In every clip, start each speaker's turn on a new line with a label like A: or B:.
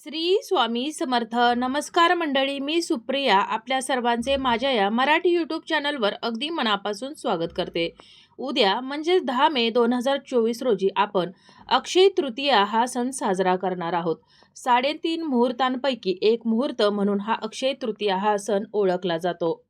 A: श्री स्वामी समर्थ. नमस्कार मंडळी, मी सुप्रिया आपल्या सर्वांचे माझ्या या मराठी यूट्यूब चॅनलवर अगदी मनापासून स्वागत करते. उद्या म्हणजे 10 मे 2024 रोजी आपण अक्षय तृतीया हा सण साजरा करणार आहोत. 3.5 मुहूर्तांपैकी एक मुहूर्त म्हणून हा अक्षय तृतीया हा सण ओळखला जातो.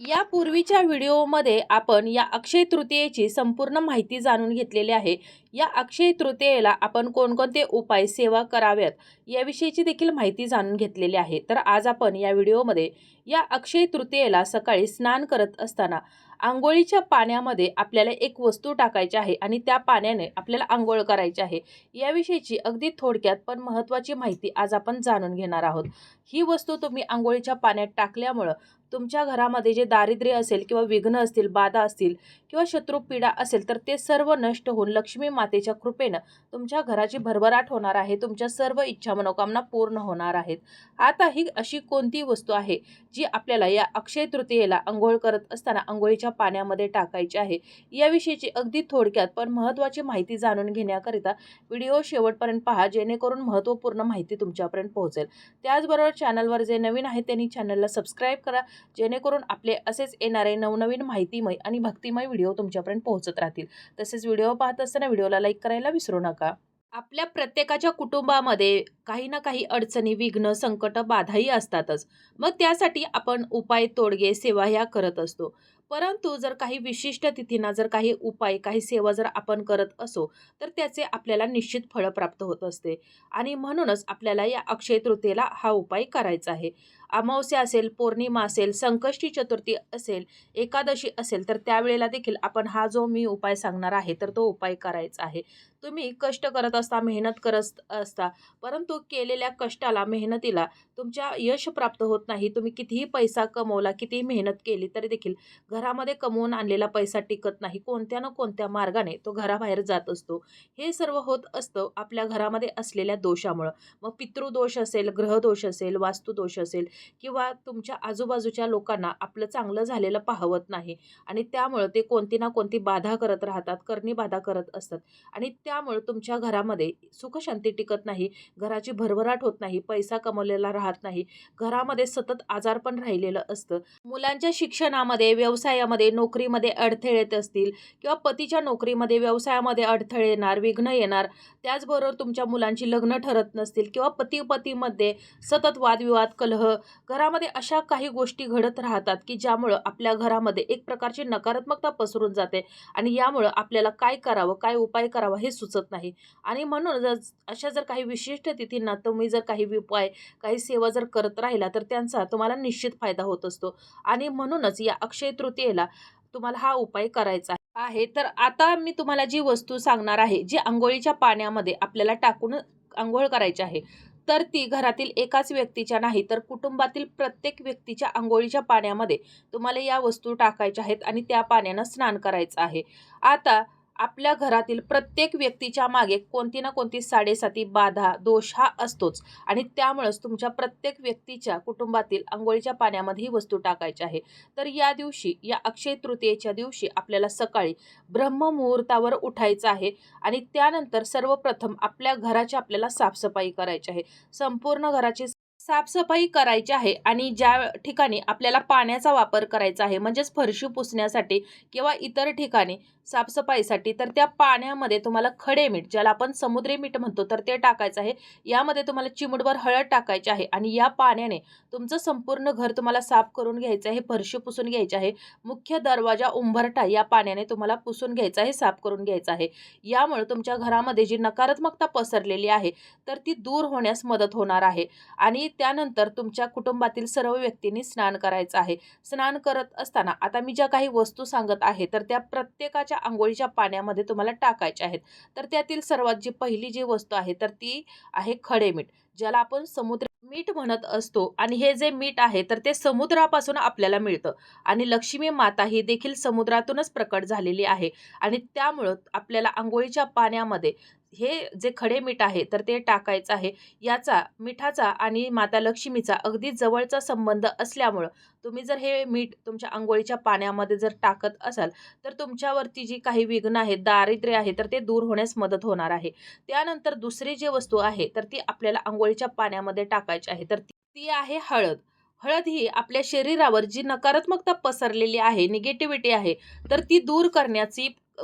A: या पूर्वीच्या व्हिडिओमध्ये आपण या अक्षय तृतीयेची संपूर्ण माहिती जाणून घेतलेली आहे. या अक्षय तृतीयेला आपण कोणकोणते उपाय सेवा कराव्यात याविषयीची देखील माहिती जाणून घेतलेली आहे. तर आज आपण या व्हिडिओमध्ये या अक्षय तृतीयेला सकाळी स्नान करत असताना अंघोळीच्या पाण्यामध्ये आपल्याला एक वस्तू टाकायची आहे आणि त्या पाण्याने आपल्याला अंघोळ करायची आहे. याविषयीची अगदी थोडक्यात पण महत्त्वाची माहिती आज आपण जाणून घेणार आहोत. ही वस्तू तुम्ही अंघोळीच्या पाण्यात टाकल्यामुळं तुमच्या घरामध्ये जे दारिद्र्य असेल किंवा विघ्न असतील, बाधा असतील किंवा शत्रुपीडा असेल तर ते सर्व नष्ट होऊन लक्ष्मी मातेच्या कृपेनं तुमच्या घराची भरभराट होणार आहे. तुमच्या सर्व इच्छा मनोकामना पूर्ण होणार आहेत. आता ही अशी कोणती वस्तू आहे जी आपल्याला या अक्षय तृतीयेला अंघोळ करत असताना अंघोळीच्या पाण्यामध्ये टाकायची आहे, याविषयीची अगदी थोडक्यात पण महत्त्वाची माहिती जाणून घेण्याकरिता व्हिडिओ शेवटपर्यंत पहा, जेणेकरून महत्त्वपूर्ण माहिती तुमच्यापर्यंत पोहोचेल. त्याचबरोबर चॅनलवर जे नवीन आहेत त्यांनी चॅनलला सबस्क्राईब करा, जेणेकरून आपले असेच येणारे नवनवीन माहितीमय आणि भक्तिमय व्हिडिओ तुमच्यापर्यंत पोहोचत राहतील. तसेच व्हिडिओ पाहत असताना व्हिडिओला लाईक करायला विसरू नका. आपल्या प्रत्येकाच्या कुटुंबामध्ये काही ना काही अडचणी, विघ्न, संकट, बाधाही असतातच. मग त्यासाठी आपण उपाय, तोडगे, सेवा ह्या करत असतो. परंतु जर काही विशिष्ट तिथींना जर काही उपाय, काही सेवा जर आपण करत असो तर त्याचे आपल्याला निश्चित फळ प्राप्त होत असते. आणि म्हणूनच आपल्याला या अक्षय तृतीयेला हा उपाय करायचा आहे. अमावस्या असेल, पौर्णिमा असेल, संकष्टी चतुर्थी असेल, एकादशी असेल तर त्यावेळेला देखील आपण हा जो मी उपाय सांगणार आहे तर तो उपाय करायचा आहे. तुम्ही कष्ट करत असता, मेहनत करत असता, परंतु केलेल्या कष्टाला, मेहनतीला तुमच्या यश प्राप्त होत नाही. तुम्ही कितीही पैसा कमवला, कितीही मेहनत केली तरी देखील घरामध्ये कमवून आणलेला पैसा टिकत नाही. कोणत्या ना कोणत्या मार्गाने तो घराबाहेर जात असतो. हे सर्व होत असतं आपल्या घरामध्ये असलेल्या दोषामुळं. मग पितृदोष असेल, ग्रहदोष असेल, वास्तुदोष असेल किंवा तुमच्या आजूबाजूच्या लोकांना आपलं चांगलं झालेलं पाहवत नाही आणि त्यामुळं ते कोणती ना कोणती बाधा करत राहतात, करणी बाधा करत असतात आणि त्यामुळे तुमच्या घरामध्ये सुखशांती टिकत नाही, घराची भरभराट होत नाही, पैसा कमवलेला राहत नाही, घरामध्ये सतत आजारपण राहिलेलं असतं. मुलांच्या शिक्षणामध्ये, व्यवसायामध्ये, नोकरीमध्ये अडथळे येत असतील किंवा पतीच्या नोकरीमध्ये, व्यवसायामध्ये अडथळे येणार, विघ्न येणार. त्याचबरोबर तुमच्या मुलांची लग्न ठरत नसतील किंवा पती-पतीमध्ये सतत वादविवाद, कलह, घरामध्ये अशा काही गोष्टी घडत राहतात की ज्यामुळं आपल्या घरामध्ये एक प्रकारची नकारात्मकता पसरून जाते आणि यामुळं आपल्याला काय करावं, काय उपाय करावा हे सुचत नाही. आणि म्हणूनच अशा जर काही विशिष्ट तिथींना तुम्ही जर काही उपाय, काही सेवा जर करत राहिला तर त्यांचा तुम्हाला निश्चित फायदा होत असतो. आणि म्हणूनच या अक्षय तृतीयेला तुम्हाला हा उपाय करायचा आहे. तर आता मी तुम्हाला जी वस्तू सांगणार आहे, जी अंघोळीच्या पाण्यामध्ये आपल्याला टाकून अंघोळ करायची आहे, तर ती घरातील एकाच व्यक्तीच्या नाही तर कुटुंबातील प्रत्येक व्यक्तीच्या अंघोळीच्या पाण्यामध्ये तुम्हाला या वस्तू टाकायच्या आहेत आणि त्या पाण्यानं स्नान करायचं आहे. आता आपल्या घरातील प्रत्येक व्यक्तीच्या मागे कोणती ना कोणती साडेसाती, बाधा, दोष हा असतोच आणि त्यामुळेच तुमच्या प्रत्येक व्यक्तीच्या कुटुंबातील अंघोळीच्या पाण्यामध्ये ही वस्तू टाकायची आहे. तर या दिवशी, या अक्षय तृतीयेच्या दिवशी आपल्याला सकाळी ब्रह्ममुहूर्तावर उठायचं आहे आणि त्यानंतर सर्वप्रथम आपल्या घराची आपल्याला साफसफाई करायची आहे. संपूर्ण घराची साफसफाई करायची आहे आणि ज्या ठिकाणी आपल्याला पाण्याचा वापर करायचा आहे म्हणजेच फरशी पुसण्यासाठी किंवा इतर ठिकाणी साफसफाईसाठी, तर त्या पाण्यामध्ये तुम्हाला खडे मीठ, ज्याला आपण समुद्री मीठ म्हणतो, तर ते टाकायचं आहे. यामध्ये तुम्हाला चिमूटभर हळद टाकायची आहे आणि या पाण्याने तुमचं संपूर्ण घर तुम्हाला साफ करून घ्यायचं आहे, फरशी पुसून घ्यायची आहे. मुख्य दरवाजा, उंबरठा या पाण्याने तुम्हाला पुसून घ्यायचा आहे, साफ करून घ्यायचा आहे. यामुळे तुमच्या घरामध्ये जी नकारात्मकता पसरलेली आहे तर ती दूर होण्यास मदत होणार आहे. आणि त्यानंतर तुमच्या कुटुंबातील सर्व व्यक्तींनी स्नान करायचं आहे. स्नान करत असताना आता मी ज्या काही वस्तू सांगत आहे तर त्या प्रत्येकाच्या अंघोळीच्या पाण्यामध्ये तुम्हाला टाकायच्या आहेत. तर त्यातील सर्वात जी पहिली जी वस्तू आहे तर ती आहे खडे मीठ, ज्याला आपण समुद्री मीठ म्हणत असतो. आणि हे जे मीठ आहे तर ते समुद्रापासून आपल्याला मिळतं आणि लक्ष्मी माता ही देखील समुद्रातूनच प्रकट झालेली आहे आणि त्यामुळं आपल्याला अंघोळीच्या पाण्यामध्ये हे जे खडे मीठ आहे तर ते टाकायचं आहे. याचा मिठाचा आणि माता लक्ष्मीचा अगदी जवळचा संबंध असल्यामुळं तुम्ही जर हे मीठ तुमच्या अंघोळीच्या पाण्यामध्ये जर टाकत असाल, तर तुमच्यावरती जी काही विघ्न आहेत, दारिद्र्य आहे, तर ते दूर होण्यास मदत होणार आहे. त्यानंतर दुसरी जी वस्तू आहे, तर ती आपल्याला अंघोळीच्या पाण्यामध्ये टाकायची आहे. तर ती ती आहे हळद. हळद ही आपल्या शरीरावर जी नकारात्मकता पसरलेली आहे, निगेटिव्हिटी आहे, तर ती दूर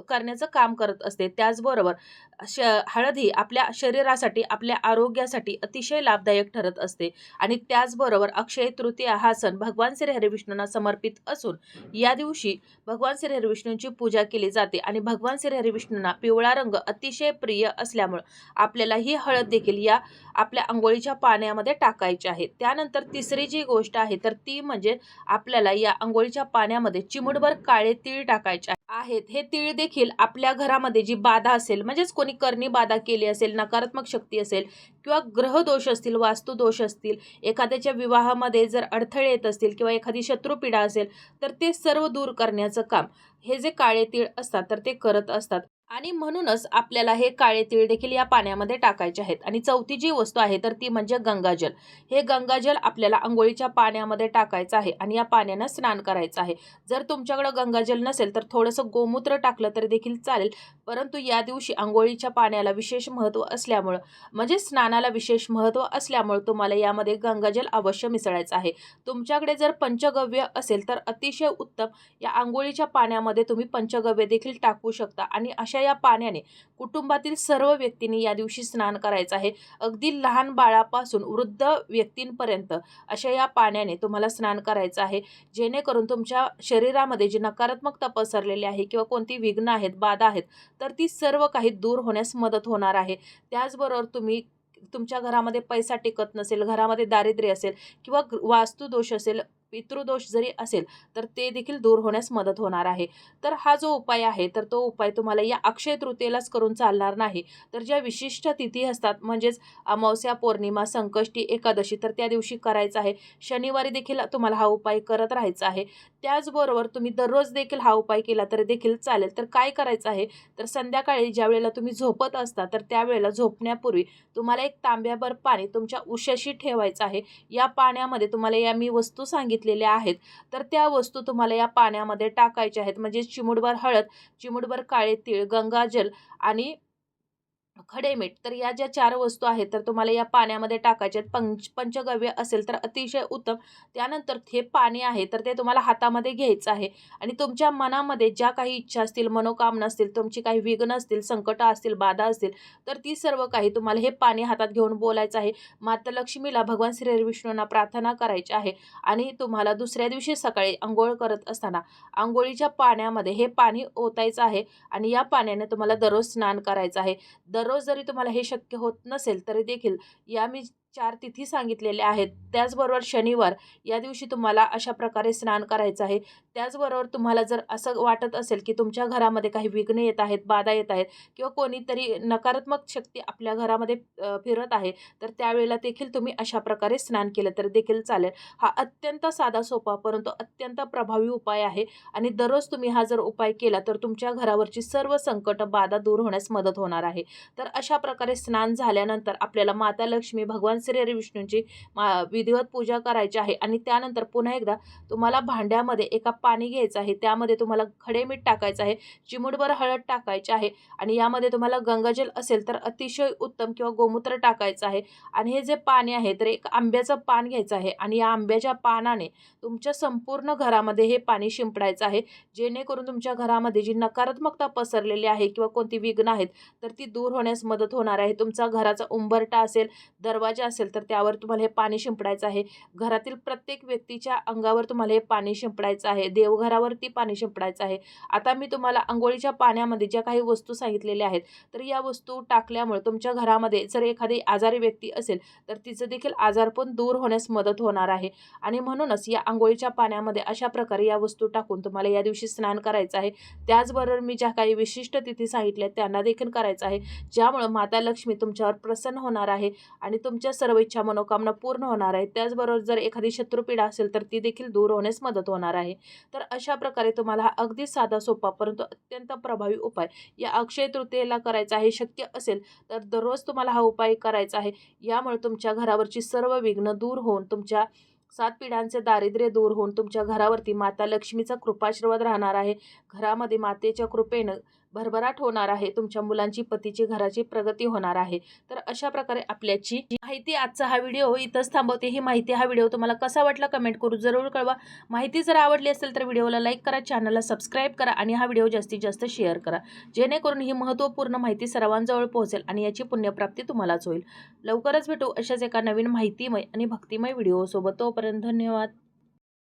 A: करण्याचं काम करत असते. त्याचबरोबर श हळद ही आपल्या शरीरासाठी, आपल्या आरोग्यासाठी अतिशय लाभदायक ठरत असते आणि त्याचबरोबर अक्षय तृतीया हा सण भगवान श्री हरिविष्णूंना समर्पित असून या दिवशी भगवान श्री हरिविष्णूंची पूजा केली जाते आणि भगवान श्री हरिविष्णूंना पिवळा रंग अतिशय प्रिय असल्यामुळं आपल्याला ही हळद देखील या आपल्या अंघोळीच्या पाण्यामध्ये टाकायची आहे. त्यानंतर तिसरी जी गोष्ट आहे तर ती म्हणजे आपल्याला या अंघोळीच्या पाण्यामध्ये चिमूटभर काळे तीळ टाकायचे आहेत. हे तीळ देखील आपल्या घरामध्ये जी बाधा असेल, म्हणजेच कोणी करणी बाधा केली असेल, नकारात्मक शक्ती असेल किंवा ग्रहदोष असतील, वास्तुदोष असतील, एखाद्याच्या विवाहामध्ये जर अडथळे येत असतील किंवा एखादी शत्रुपीडा असेल, तर ते सर्व दूर करण्याचं काम हे जे काळे तीळ असतात तर ते करत असतात. आणि म्हणूनच आपल्याला हे काळे तीळ देखील या पाण्यामध्ये टाकायचे आहेत. आणि चौथी जी वस्तू आहे तर ती म्हणजे गंगाजल. हे गंगाजल आपल्याला अंघोळीच्या पाण्यामध्ये टाकायचं आहे आणि या पाण्यानं स्नान करायचं आहे. जर तुमच्याकडं गंगाजल नसेल तर थोडंसं गोमूत्र टाकलं तरी देखील चालेल. परंतु या दिवशी अंघोळीच्या पाण्याला विशेष महत्त्व असल्यामुळं, म्हणजे स्नानाला विशेष महत्त्व असल्यामुळं तुम्हाला यामध्ये गंगाजल अवश्य मिसळायचं आहे. तुमच्याकडे जर पंचगव्य असेल तर अतिशय उत्तम. या अंघोळीच्या पाण्यामध्ये तुम्ही पंचगव्य देखील टाकू शकता आणि अशा या पाण्याने कुटुंबातील सर्व व्यक्तींनी या दिवशी स्नान करायचं आहे. अगदी लहान बाळापासून वृद्ध व्यक्तींपर्यंत अशा या पाण्याने तुम्हाला स्नान करायचं आहे. जेणेकरून तुमच्या शरीरामध्ये जी नकारात्मकता पसरलेली आहे किंवा कोणती विघ्न आहेत, बाधा आहेत, तर ती सर्व काही दूर होण्यास मदत होणार आहे. त्याचबरोबर तुम्ही तुमच्या घरामध्ये पैसा टिकत नसेल, घरामध्ये दारिद्र्य असेल किंवा वास्तुदोष असेल, पितृदोष जरी असेल, तर ते देखील दूर होण्यास मदत होणार आहे. तर हा जो उपाय आहे, तर तो उपाय तुम्हाला या अक्षय तृतीयेलाच करून चालणार नाही. तर ज्या विशिष्ट तिथी असतात, म्हणजेच अमावस्या, पौर्णिमा, संकष्टी, एकादशी, तर त्या दिवशी करायचा आहे. शनिवारी देखील तुम्हाला हा उपाय करत राहायचा आहे. त्याचबरोबर तुम्ही दररोज देखील हा उपाय केला तरी देखील चालेल. तर काय करायचं आहे, तर संध्याकाळी ज्यावेळेला तुम्ही झोपत असता, तर त्यावेळेला झोपण्यापूर्वी तुम्हाला एक तांब्याभर पाणी तुमच्या उशाशी ठेवायचं आहे. या पाण्यामध्ये तुम्हाला या मी वस्तू सांगितलेल्या आहेत, तर त्या वस्तू तुम्हाला या पाण्यामध्ये टाकायच्या आहेत. म्हणजे चिमूटभर हळद, चिमूटभर काळे तीळ, गंगाजल आणि खडे मीठ. तर या ज्या 4 वस्तू आहेत, तर तुम्हाला या पाण्यामध्ये टाकायच्या आहेत. पंचगव्य असेल तर अतिशय उत्तम. त्यानंतर हे पाणी आहे, तर ते तुम्हाला हातामध्ये घ्यायचं आहे आणि तुमच्या मनामध्ये ज्या काही इच्छा असतील, मनोकामना असतील, तुमची काही विघ्न असतील, संकटं असतील, बाधा असतील, तर ती सर्व काही तुम्हाला हे पाणी हातात घेऊन बोलायचं आहे. माता लक्ष्मीला, भगवान श्री हरिविष्णूंना प्रार्थना करायची आहे आणि तुम्हाला दुसऱ्या दिवशी सकाळी अंघोळ करत असताना अंघोळीच्या पाण्यामध्ये हे पाणी ओतायचं आहे आणि या पाण्याने तुम्हाला दररोज स्नान करायचं आहे. दररोज जरी तुम्हाला हे शक्य होत नसेल तरी देखील या मी 4 तिथी सांगितलेल्या आहेत. त्याचबरोबर शनिवार या दिवशी तुम्हाला अशा प्रकारे स्नान करायचं आहे. त्याचबरोबर तुम्हाला जर असं वाटत असेल की तुमच्या घरामध्ये काही विघ्न येत आहेत, बाधा येत आहेत किंवा कोणीतरी नकारात्मक शक्ती आपल्या घरामध्ये फिरत आहे, तर त्यावेळेला देखील तुम्ही अशा प्रकारे स्नान केलं तर देखील चालेल. हा अत्यंत साधा सोपा परंतु अत्यंत प्रभावी उपाय आहे आणि दररोज तुम्ही हा जर उपाय केला तर तुमच्या घरावरची सर्व संकट, बाधा दूर होण्यास मदत होणार आहे. तर अशा प्रकारे स्नान झाल्यानंतर आपल्याला माता लक्ष्मी, भगवान श्री हरिविष्णूंची विधिवत पूजा करायची आहे आणि त्यानंतर पुन्हा एकदा तुम्हाला भांड्यामध्ये एका पाणी घ्यायचं आहे. त्यामध्ये तुम्हाला खडे मीठ टाकायचं आहे, चिमूटभर हळद टाकायची आहे आणि यामध्ये तुम्हाला गंगाजल असेल तर अतिशय उत्तम किंवा गोमूत्र टाकायचं आहे आणि हे जे पाणी आहे तर एक आंब्याचं पान घ्यायचं आहे आणि या आंब्याच्या पानाने तुमच्या संपूर्ण घरामध्ये हे पाणी शिंपडायचं आहे. जेणेकरून तुमच्या घरामध्ये जी नकारात्मकता पसरलेली आहे किंवा कोणती विघ्न आहेत, तर ती दूर होण्यास मदत होणार आहे. तुमचा घराचा उंबरठा असेल, दरवाजा असेल, तर त्यावर तुम्हाला हे पाणी शिंपडायचं आहे. घरातील प्रत्येक व्यक्तीच्या अंगावर तुम्हाला हे पाणी शिंपडायचं आहे. देवघरावरती पाणी शिंपडायचं आहे. आता मी तुम्हाला अंघोळीच्या पाण्यामध्ये ज्या काही वस्तू सांगितलेल्या आहेत, तर या वस्तू टाकल्यामुळे तुमच्या घरामध्ये जर एखादी आजारी व्यक्ती असेल, तर तिचं देखील आजारपण दूर होण्यास मदत होणार आहे. आणि म्हणूनच या अंघोळीच्या पाण्यामध्ये अशा प्रकारे या वस्तू टाकून तुम्हाला या दिवशी स्नान करायचं आहे. त्याचबरोबर मी ज्या काही विशिष्ट तिथी सांगितल्या त्यांना देखील करायचं आहे. ज्यामुळं माता लक्ष्मी तुमच्यावर प्रसन्न होणार आहे आणि तुमच्या सर्व इच्छा मनोकामना पूर्ण होणार आहेत. त्याचबरोबर जर एखादी शत्रुपीडा असेल तर ती देखील दूर होण्यास मदत होणार आहे. तर अशा प्रकारे तुम्हाला हा अगदी साधा सोपा परंतु अत्यंत प्रभावी उपाय या अक्षय तृतीयेला करायचा आहे. शक्य असेल तर दररोज तुम्हाला हा उपाय करायचा आहे. यामुळे तुमच्या घरावरची सर्व विघ्न दूर होऊन तुमच्या 7 पिढ्यांचे दारिद्र्य दूर होऊन तुमच्या घरावरती माता लक्ष्मीचा कृपाशीर्वाद राहणार आहे. घरामध्ये मातेच्या कृपेनं भरभराट होणार आहे. तुमच्या मुलांची, पतीची, घराची प्रगती होणार आहे. तर अशा प्रकारे आपल्याची माहिती आजचा हा व्हिडिओ इथंच थांबवते. ही माहिती हा व्हिडिओ तुम्हाला कसा वाटला कमेंट करून जरूर कळवा. माहिती जर आवडली असेल तर व्हिडिओला लाईक करा, चॅनलला सबस्क्राईब करा आणि हा व्हिडिओ जास्तीत जास्त शेअर करा. जेणेकरून ही महत्त्वपूर्ण माहिती सर्वांजवळ पोहोचेल आणि याची पुण्यप्राप्ती तुम्हालाच होईल. लवकरच भेटू अशाच एका नवीन माहितीमय आणि भक्तिमय व्हिडिओसोबत. तोपर्यंत धन्यवाद.